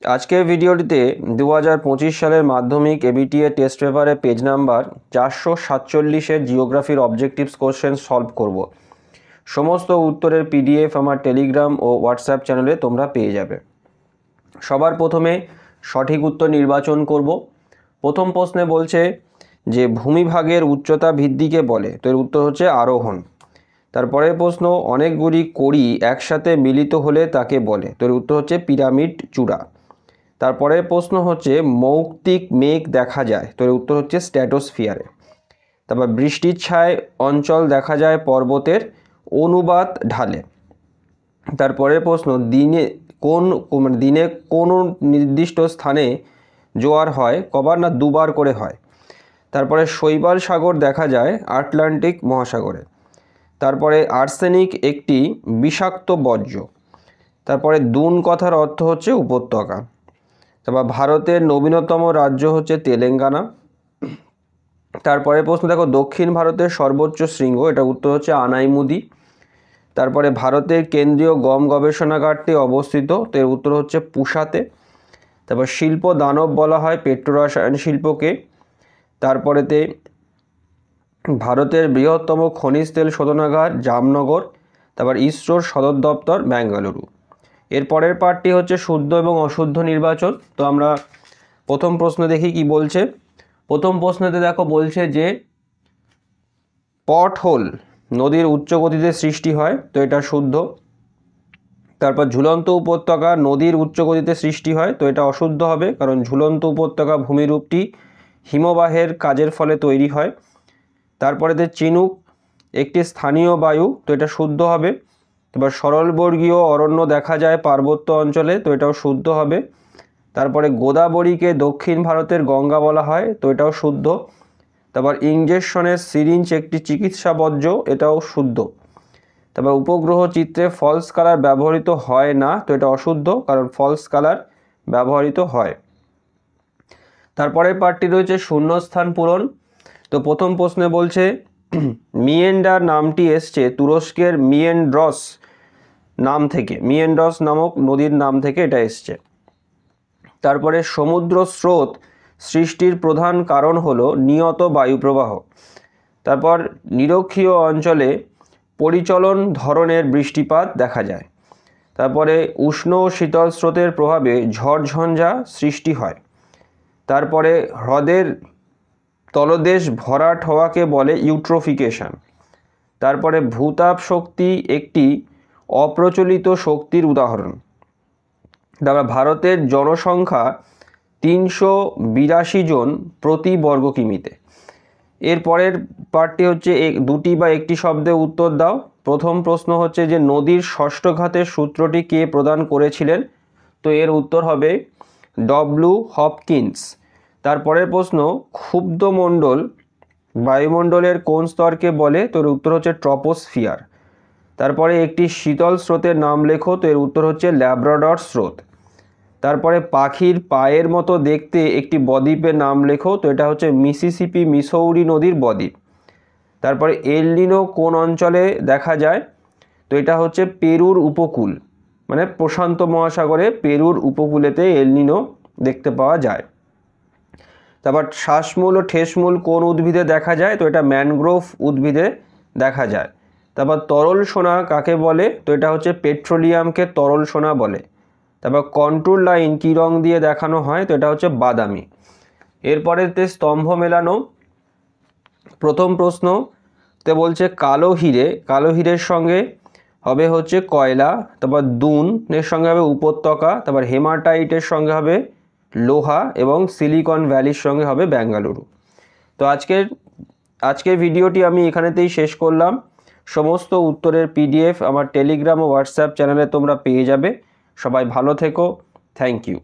আজকের ভিডিওটিতে 2025 সালের মাধ্যমিক এবিটিএ টেস্ট পেপারে পেজ নাম্বার 447-এর জিওগ্রাফির অবজেক্টিভস কোশ্চেন সলভ করব। সমস্ত উত্তরের পিডিএফ আমার টেলিগ্রাম ও হোয়াটসঅ্যাপ চ্যানেলে তোমরা পেয়ে যাবে। সবার প্রথমে সঠিক উত্তর নির্বাচন করব। প্রথম প্রশ্নে বলছে যে ভূমিভাগের উচ্চতা বৃদ্ধিকে বলে, তো এর উত্তর হচ্ছে আরোহণ। তারপরের প্রশ্ন অনেকগুলি কড়ি একসাথে মিলিত হলে তাকে বলে, তো এর উত্তর হচ্ছে পিরামিড চূড়া। তারপরের প্রশ্ন হচ্ছে মৌক্তিক মেঘ দেখা যায়, তো এর উত্তর হচ্ছে স্ট্র্যাটোস্ফিয়ারে। তারপর বৃষ্টির ছায় অঞ্চল দেখা যায় পর্বতের অনুবাদ ঢালে। তারপরের প্রশ্ন দিনে কোন নির্দিষ্ট স্থানে জোয়ার হয়, কবার না দুবার করে হয়। তারপরে শৈবাল সাগর দেখা যায় আটলান্টিক মহাসাগরে। তারপরে আর্সেনিক একটি বিষাক্ত বর্জ্য। তারপরে দুন কথার অর্থ হচ্ছে উপত্যকা। তারপর ভারতের নবীনতম রাজ্য হচ্ছে তেলেঙ্গানা। তারপরে প্রশ্ন দেখো দক্ষিণ ভারতের সর্বোচ্চ শৃঙ্গ, এটা উত্তর হচ্ছে আনাইমুদি। তারপরে ভারতের কেন্দ্রীয় গম গবেষণাগারটি অবস্থিত, তো এর উত্তর হচ্ছে পুসাতে। তারপর শিল্প দানব বলা হয় পেট্রোরসায়ন শিল্পকে। তারপরেতে ভারতের বৃহত্তম খনিজ তেল শোধনাগার জামনগর। তারপর ইসরোর সদর দপ্তর বেঙ্গালুরু। এরপরের পার্টটি হচ্ছে শুদ্ধ এবং অশুদ্ধ নির্বাচন। তো আমরা প্রথম প্রশ্ন দেখি কি বলছে। প্রথম প্রশ্নতে দেখো বলছে যে পট হোল নদীর উচ্চ গতিতে সৃষ্টি হয়, তো এটা শুদ্ধ। তারপর ঝুলন্ত উপত্যকা নদীর উচ্চ গতিতে সৃষ্টি হয়, তো এটা অশুদ্ধ হবে, কারণ ঝুলন্ত উপত্যকা ভূমিরূপটি হিমবাহের কাজের ফলে তৈরি হয়। তারপরেতে চিনুক একটি স্থানীয় বায়ু, তো এটা শুদ্ধ হবে। এবার সরলবর্গীয় অরণ্য দেখা যায় পার্বত্য অঞ্চলে, তো এটাও শুদ্ধ হবে। তারপরে গোদাবরীকে দক্ষিণ ভারতের গঙ্গা বলা হয়, তো এটাও শুদ্ধ। তারপর ইঞ্জেকশনের সিরিঞ্জ একটি চিকিৎসা বর্জ্য, এটাও শুদ্ধ। তারপর উপগ্রহ চিত্রে ফলস কালার ব্যবহৃত হয় না, তো এটা অশুদ্ধ, কারণ ফলস কালার ব্যবহৃত হয়। তারপরের পার্টটি রয়েছে শূন্যস্থান পূরণ। তো প্রথম প্রশ্নে বলছে মিয়েন্ডার নামটি এসছে তুরস্কের মিয়েন্ড্রস নাম থেকে, মিয়েন্ড্রস নামক নদীর নাম থেকে এটা এসছে। তারপরে সমুদ্র স্রোত সৃষ্টির প্রধান কারণ হলো নিয়ত বায়ুপ্রবাহ। তারপর নিরক্ষীয় অঞ্চলে পরিচলন ধরনের বৃষ্টিপাত দেখা যায়। তারপরে উষ্ণ ও শীতল স্রোতের প্রভাবে ঝড়ঝঞ্ঝা সৃষ্টি হয়। তারপরে হ্রদের তলদেশ ভরাট হওয়াকে বলে ইউট্রোফিকেশন। তারপরে ভূতাপ শক্তি একটি অপ্রচলিত শক্তির উদাহরণ। তারপর ভারতের জনসংখ্যা 382 জন প্রতি বর্গ কিমিতে। এরপরের পার্টটি হচ্ছে দুটি বা একটি শব্দে উত্তর দাও। প্রথম প্রশ্ন হচ্ছে যে নদীর ষষ্ঠ ঘাতের সূত্রটি কে প্রদান করেছিলেন, তো এর উত্তর হবে ডব্লিউ হপকিন্স। তারপরের প্রশ্ন ক্ষুব্ধ মণ্ডল বায়ুমণ্ডলের কোন স্তরকে বলে, তো এর উত্তর হচ্ছে ট্রপোস্ফিয়ার। তারপরে একটি শীতল স্রোতের নাম লেখো, তো এর উত্তর হচ্ছে ল্যাব্রাডর স্রোত। তারপরে পাখির পায়ের মতো দেখতে একটি বদ্বীপের নাম লেখো, তো এটা হচ্ছে মিসিসিপি মিসৌরি নদীর বদ্বীপ। তারপরে এল নিনো কোন অঞ্চলে দেখা যায়, তো এটা হচ্ছে পেরুর উপকূল, মানে প্রশান্ত মহাসাগরে পেরুর উপকূলেতে এল নিনো দেখতে পাওয়া যায়। তারপর শ্বাসমূল ও ঠেসমূল কোন উদ্ভিদে দেখা যায়, তো এটা ম্যানগ্রোভ উদ্ভিদে দেখা যায়। তারপর তরল সোনা কাকে বলে, তো এটা হচ্ছে পেট্রোলিয়ামকে তরল সোনা বলে। তারপর কন্ট্রোল লাইন কী রং দিয়ে দেখানো হয়, তো এটা হচ্ছে বাদামি। এরপরেতে স্তম্ভ মেলানো। প্রথম প্রশ্ন তে বলছে কালো হিরের সঙ্গে হবে হচ্ছে কয়লা। তারপর দুনের সঙ্গে হবে উপত্যকা। তারপর হেমাটাইটের সঙ্গে হবে লোহা এবং সিলিকন ভ্যালির সঙ্গে হবে বেঙ্গালুরু। তো আজকের ভিডিওটি আমি এখানেতেই শেষ করলাম। সমস্ত উত্তরের পিডিএফ আমার টেলিগ্রাম ও হোয়াটসঅ্যাপ চ্যানেলে তোমরা পেয়ে যাবে। সবাই ভালো থেকো। Thank you.